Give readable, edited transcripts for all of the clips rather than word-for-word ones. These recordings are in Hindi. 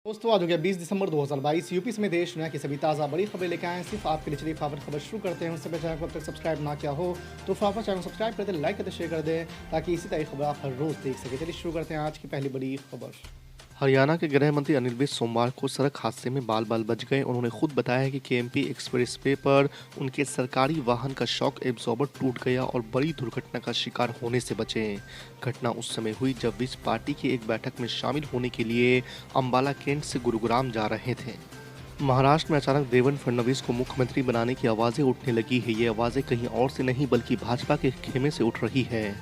दोस्तों आज हो गया 20 दिसंबर 2022। यूपी समेत देश दुनिया की सभी ताज़ा बड़ी खबरें लेकर आए हैं सिर्फ आपके लिए। चलिए फटाफट खबर शुरू करते हैं। उससे पहले चैनल को अब तक सब्सक्राइब ना किया हो तो फटाफट चैनल सब्सक्राइब कर दें, लाइक कर दें, शेयर कर दें ताकि इसी तरह की खबर आप हर रोज़ देख सकें। चलिए शुरू करते हैं आज की पहली बड़ी खबर। हरियाणा के गृह मंत्री अनिल विज सोमवार को सड़क हादसे में बाल बाल बच गए। उन्होंने खुद बताया है कि केएमपी एक्सप्रेसवे पर उनके सरकारी वाहन का शॉक एब्जॉर्बर टूट गया और बड़ी दुर्घटना का शिकार होने से बचे। घटना उस समय हुई जब विज पार्टी की एक बैठक में शामिल होने के लिए अंबाला कैंट से गुरुग्राम जा रहे थे। महाराष्ट्र में अचानक देवेंद्र फडणवीस को मुख्यमंत्री बनाने की आवाज़ें उठने लगी है। ये आवाज़ें कहीं और से नहीं बल्कि भाजपा के खेमे से उठ रही है।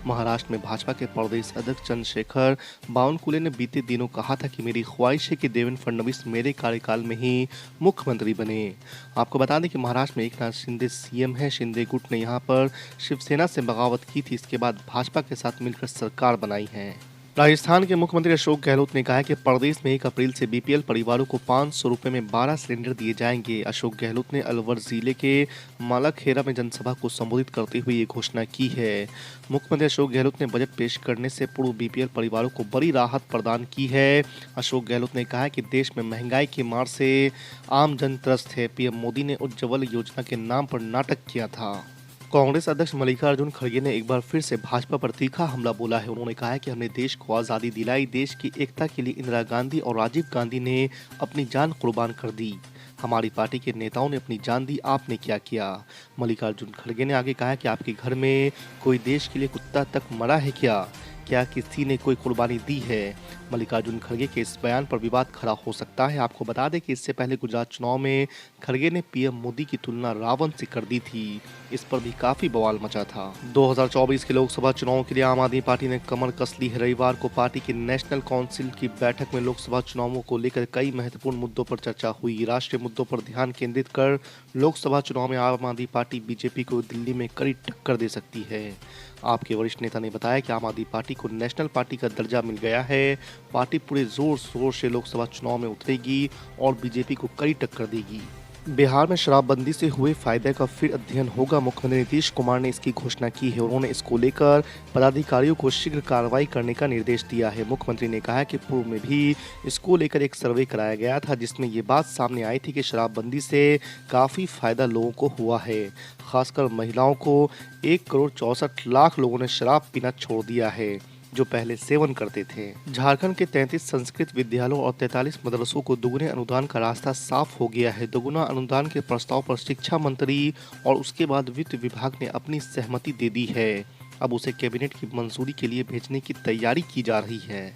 महाराष्ट्र में भाजपा के प्रदेश अध्यक्ष चंद्रशेखर बावनकुले ने बीते दिनों कहा था कि मेरी ख्वाहिश है कि देवेंद्र फडणवीस मेरे कार्यकाल में ही मुख्यमंत्री बने। आपको बता दें कि महाराष्ट्र में एकनाथ शिंदे सीएम है। शिंदे गुट ने यहां पर शिवसेना से बगावत की थी। इसके बाद भाजपा के साथ मिलकर सरकार बनाई है। राजस्थान के मुख्यमंत्री अशोक गहलोत ने कहा है कि प्रदेश में 1 अप्रैल से बीपीएल परिवारों को 500 रुपये में 12 सिलेंडर दिए जाएंगे। अशोक गहलोत ने अलवर जिले के मालाखेरा में जनसभा को संबोधित करते हुए ये घोषणा की है। मुख्यमंत्री अशोक गहलोत ने बजट पेश करने से पूर्व बीपीएल परिवारों को बड़ी राहत प्रदान की है। अशोक गहलोत ने कहा है कि देश में महंगाई की मार से आम जन त्रस्त है। पीएम मोदी ने उज्ज्वल योजना के नाम पर नाटक किया था। कांग्रेस अध्यक्ष मल्लिकार्जुन खड़गे ने एक बार फिर से भाजपा पर तीखा हमला बोला है। उन्होंने कहा है कि हमने देश को आज़ादी दिलाई, देश की एकता के लिए इंदिरा गांधी और राजीव गांधी ने अपनी जान कुर्बान कर दी। हमारी पार्टी के नेताओं ने अपनी जान दी, आपने क्या किया। मल्लिकार्जुन खड़गे ने आगे कहा है कि आपके घर में कोई देश के लिए कुत्ता तक मरा है क्या किसी ने कोई कुर्बानी दी है। मल्लिकार्जुन खड़गे के इस बयान पर विवाद खड़ा हो सकता है। आपको बता दें कि इससे पहले गुजरात चुनाव में खड़गे ने पीएम मोदी की तुलना रावण से कर दी थी। इस पर भी काफी बवाल मचा था। 2024 के लोकसभा चुनाव के लिए आम आदमी पार्टी ने कमर कस ली है। रविवार को पार्टी की नेशनल काउंसिल की बैठक में लोकसभा चुनावों को लेकर कई महत्वपूर्ण मुद्दों पर चर्चा हुई। राष्ट्रीय मुद्दों पर ध्यान केंद्रित कर लोकसभा चुनाव में आम आदमी पार्टी बीजेपी को दिल्ली में कड़ी टक्कर दे सकती है। आपके वरिष्ठ नेता ने बताया कि आम आदमी पार्टी को नेशनल पार्टी का दर्जा मिल गया है। पार्टी पूरे जोर शोर से लोकसभा चुनाव में उतरेगी और बीजेपी को कड़ी टक्कर देगी। बिहार में शराबबंदी से हुए फायदे का फिर अध्ययन होगा। मुख्यमंत्री नीतीश कुमार ने इसकी घोषणा की है। उन्होंने इसको लेकर पदाधिकारियों को शीघ्र कार्रवाई करने का निर्देश दिया है। मुख्यमंत्री ने कहा कि पूर्व में भी इसको लेकर एक सर्वे कराया गया था जिसमें ये बात सामने आई थी कि शराबबंदी से काफ़ी फायदा लोगों को हुआ है। खासकर महिलाओं को 1,64,00,000 लोगों ने शराब पीना छोड़ दिया है जो पहले सेवन करते थे। झारखंड के 33 संस्कृत विद्यालयों और 43 मदरसों को दोगुने अनुदान का रास्ता साफ हो गया है। दोगुना अनुदान के प्रस्ताव पर शिक्षा मंत्री और उसके बाद वित्त विभाग ने अपनी सहमति दे दी है। अब उसे कैबिनेट की मंजूरी के लिए भेजने की तैयारी की जा रही है।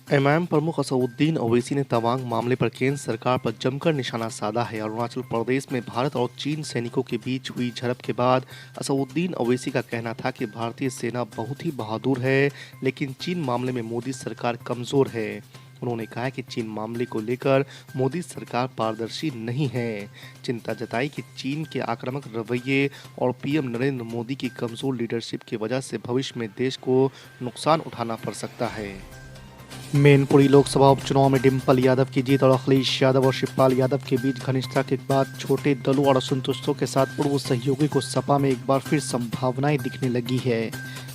एमआईएम प्रमुख असदुद्दीन ओवैसी ने तवांग मामले पर केंद्र सरकार पर जमकर निशाना साधा है। अरुणाचल प्रदेश में भारत और चीन सैनिकों के बीच हुई झड़प के बाद असदुद्दीन ओवैसी का कहना था कि भारतीय सेना बहुत ही बहादुर है, लेकिन चीन मामले में मोदी सरकार कमजोर है। उन्होंने कहा कि चीन मामले को लेकर मोदी सरकार पारदर्शी नहीं है। चिंता जताई कि चीन के आक्रामक रवैये और पीएम नरेंद्र मोदी की कमजोर लीडरशिप की वजह से भविष्य में देश को नुकसान उठाना पड़ सकता है। मैनपुरी लोकसभा उपचुनाव में डिम्पल यादव की जीत और अखिलेश यादव और शिवपाल यादव के बीच घनिष्ठता के बाद छोटे दलों और असंतुष्टों के साथ पूर्व सहयोगी को सपा में एक बार फिर संभावनाएं दिखने लगी है।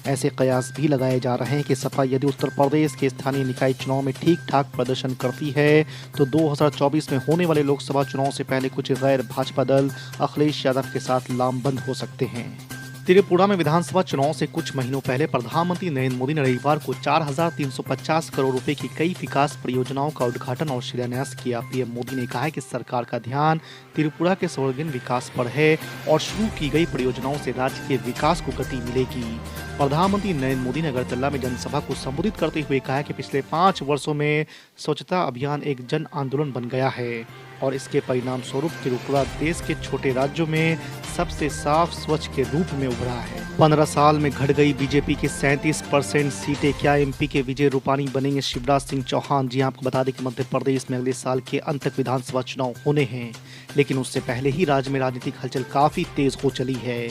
ऐसे कयास भी लगाए जा रहे हैं कि सपा यदि उत्तर प्रदेश के स्थानीय निकाय चुनाव में ठीक ठाक प्रदर्शन करती है तो 2024 में होने वाले लोकसभा चुनाव से पहले कुछ गैर भाजपा दल अखिलेश यादव के साथ लामबंद हो सकते हैं। त्रिपुरा में विधानसभा चुनाव से कुछ महीनों पहले प्रधानमंत्री नरेंद्र मोदी ने रविवार को 4,350 करोड़ रुपए की कई विकास परियोजनाओं का उद्घाटन और शिलान्यास किया। पीएम मोदी ने कहा है कि सरकार का ध्यान त्रिपुरा के सर्वांगीण विकास पर है और शुरू की गई परियोजनाओं से राज्य के विकास को गति मिलेगी। प्रधानमंत्री नरेंद्र मोदी ने अगरतला में जनसभा को संबोधित करते हुए कहा कि पिछले 5 वर्षों में स्वच्छता अभियान एक जन आंदोलन बन गया है और इसके परिणाम स्वरूप त्रिपुरा देश के छोटे राज्यों में सबसे साफ स्वच्छ के रूप में उभरा है। 15 साल में घट गई बीजेपी की 37% सीटें। क्या एमपी के विजय रूपानी बनेंगे शिवराज सिंह चौहान? जी आपको बता दें कि मध्य प्रदेश में अगले साल के अंत तक विधानसभा चुनाव होने हैं, लेकिन उससे पहले ही राज्य में राजनीतिक हलचल काफी तेज हो चली है।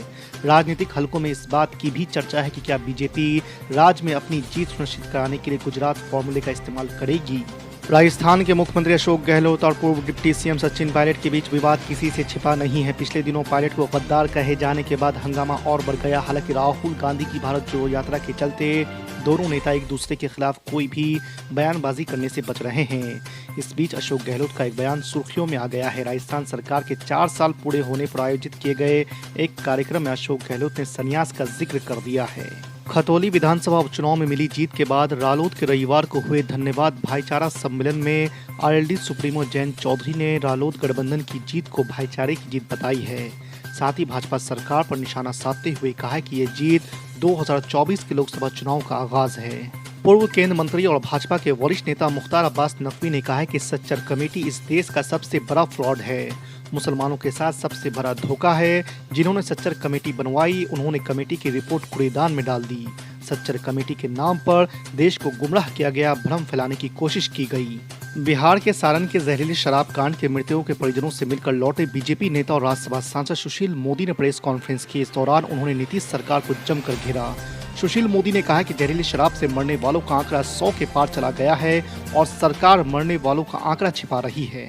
राजनीतिक हलकों में इस बात की भी चर्चा है कि क्या बीजेपी राज्य में अपनी जीत सुनिश्चित कराने के लिए गुजरात फॉर्मूले का इस्तेमाल करेगी। राजस्थान के मुख्यमंत्री अशोक गहलोत और पूर्व डिप्टी सीएम सचिन पायलट के बीच विवाद किसी से छिपा नहीं है। पिछले दिनों पायलट को गद्दार कहे जाने के बाद हंगामा और बढ़ गया। हालांकि राहुल गांधी की भारत जोड़ो यात्रा के चलते दोनों नेता एक दूसरे के खिलाफ कोई भी बयानबाजी करने से बच रहे हैं। इस बीच अशोक गहलोत का एक बयान सुर्खियों में आ गया है। राजस्थान सरकार के 4 साल पूरे होने पर आयोजित किए गए एक कार्यक्रम में अशोक गहलोत ने संन्यास का जिक्र कर दिया है। खतौली विधानसभा उपचुनाव में मिली जीत के बाद रालोद के रविवार को हुए धन्यवाद भाईचारा सम्मेलन में आरएलडी सुप्रीमो जयंत चौधरी ने रालोद गठबंधन की जीत को भाईचारे की जीत बताई है। साथ ही भाजपा सरकार पर निशाना साधते हुए कहा है कि ये जीत 2024 के लोकसभा चुनाव का आगाज है। पूर्व केंद्र मंत्री और भाजपा के वरिष्ठ नेता मुख्तार अब्बास नकवी ने कहा है कि सच्चर कमेटी इस देश का सबसे बड़ा फ्रॉड है, मुसलमानों के साथ सबसे बड़ा धोखा है। जिन्होंने सच्चर कमेटी बनवाई उन्होंने कमेटी की रिपोर्ट कूड़ेदान में डाल दी। सच्चर कमेटी के नाम पर देश को गुमराह किया गया, भ्रम फैलाने की कोशिश की गई। बिहार के सारण के जहरीली शराब कांड के मृतकों के परिजनों से मिलकर लौटे बीजेपी नेता और राज्यसभा सांसद सुशील मोदी ने प्रेस कॉन्फ्रेंस की। इस दौरान उन्होंने नीतीश सरकार को जमकर घेरा। सुशील मोदी ने कहा कि जहरीली शराब से मरने वालों का आंकड़ा 100 के पार चला गया है और सरकार मरने वालों का आंकड़ा छिपा रही है।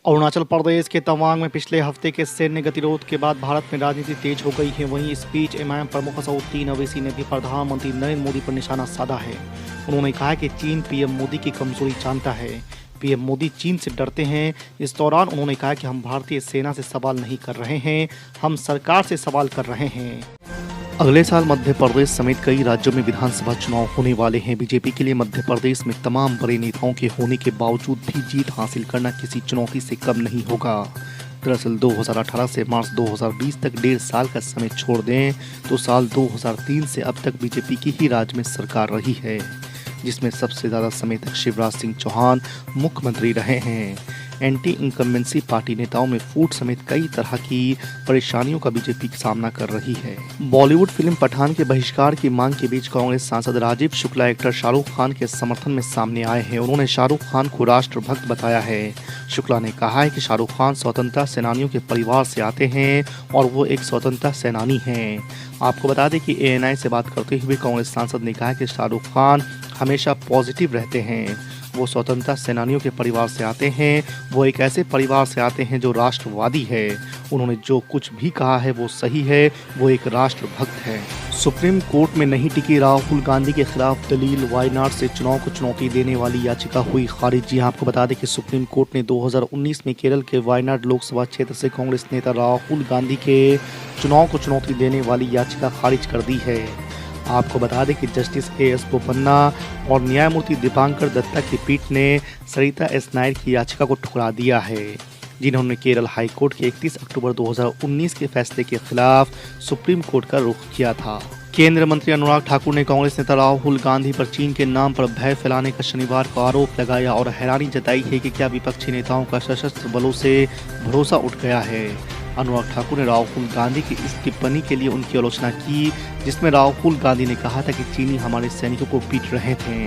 अरुणाचल प्रदेश के तवांग में पिछले हफ्ते के सैन्य गतिरोध के बाद भारत में राजनीति तेज हो गई है। वहीं इस बीच एमआईएम प्रमुख असदुद्दीन ओवैसी ने भी प्रधानमंत्री नरेंद्र मोदी पर निशाना साधा है। उन्होंने कहा कि चीन पीएम मोदी की कमजोरी जानता है, पीएम मोदी चीन से डरते हैं। इस दौरान उन्होंने कहा कि हम भारतीय सेना से सवाल नहीं कर रहे हैं, हम सरकार से सवाल कर रहे हैं। अगले साल मध्य प्रदेश समेत कई राज्यों में विधानसभा चुनाव होने वाले हैं। बीजेपी के लिए मध्य प्रदेश में तमाम बड़े नेताओं के होने के बावजूद भी जीत हासिल करना किसी चुनौती से कम नहीं होगा। दरअसल 2018 से मार्च 2020 तक 1.5 साल का समय छोड़ दें तो साल 2003 से अब तक बीजेपी की ही राज्य में सरकार रही है, जिसमें सबसे ज़्यादा समय तक शिवराज सिंह चौहान मुख्यमंत्री रहे हैं। एंटी इनकम्बेंसी पार्टी नेताओं में फूट समेत कई तरह की परेशानियों का बीजेपी सामना कर रही है। बॉलीवुड फिल्म पठान के बहिष्कार की मांग के बीच कांग्रेस सांसद राजीव शुक्ला एक्टर शाहरुख खान के समर्थन में सामने आए हैं। उन्होंने शाहरुख खान को राष्ट्रभक्त बताया है। शुक्ला ने कहा है कि शाहरुख खान स्वतंत्रता सेनानियों के परिवार से आते हैं और वो एक स्वतंत्रता सेनानी हैं। आपको बता दें कि एएनआई से बात करते हुए कांग्रेस सांसद ने कहा कि शाहरुख खान हमेशा पॉजिटिव रहते हैं, वो स्वतंत्रता सेनानियों के परिवार से आते हैं, वो एक ऐसे परिवार से आते हैं जो राष्ट्रवादी है। उन्होंने जो कुछ भी कहा है वो सही है, वो एक राष्ट्रभक्त है। सुप्रीम कोर्ट में नहीं टिकी राहुल गांधी के खिलाफ दलील, वायनाड से चुनाव को चुनौती देने वाली याचिका हुई खारिज। जी आपको बता दें कि सुप्रीम कोर्ट ने 2019 में केरल के वायनाड लोकसभा क्षेत्र से कांग्रेस नेता राहुल गांधी के चुनाव को चुनौती देने वाली याचिका खारिज कर दी है। आपको बता दें कि जस्टिस एएस बोपन्ना और न्यायमूर्ति दीपांकर दत्ता की पीठ ने सरिता एस नायर की याचिका को ठुकरा दिया है, जिन्होंने केरल हाई कोर्ट के 31 अक्टूबर 2019 के फैसले के खिलाफ सुप्रीम कोर्ट का रुख किया था। केंद्रीय मंत्री अनुराग ठाकुर ने कांग्रेस नेता राहुल गांधी पर चीन के नाम पर भय फैलाने का शनिवार को आरोप लगाया और हैरानी जताई है कि क्या विपक्षी नेताओं का सशस्त्र बलों से भरोसा उठ गया है। अनुराग ठाकुर ने राहुल गांधी की इस टिप्पणी के लिए उनकी आलोचना की, जिसमें राहुल गांधी ने कहा था कि चीनी हमारे सैनिकों को पीट रहे थे।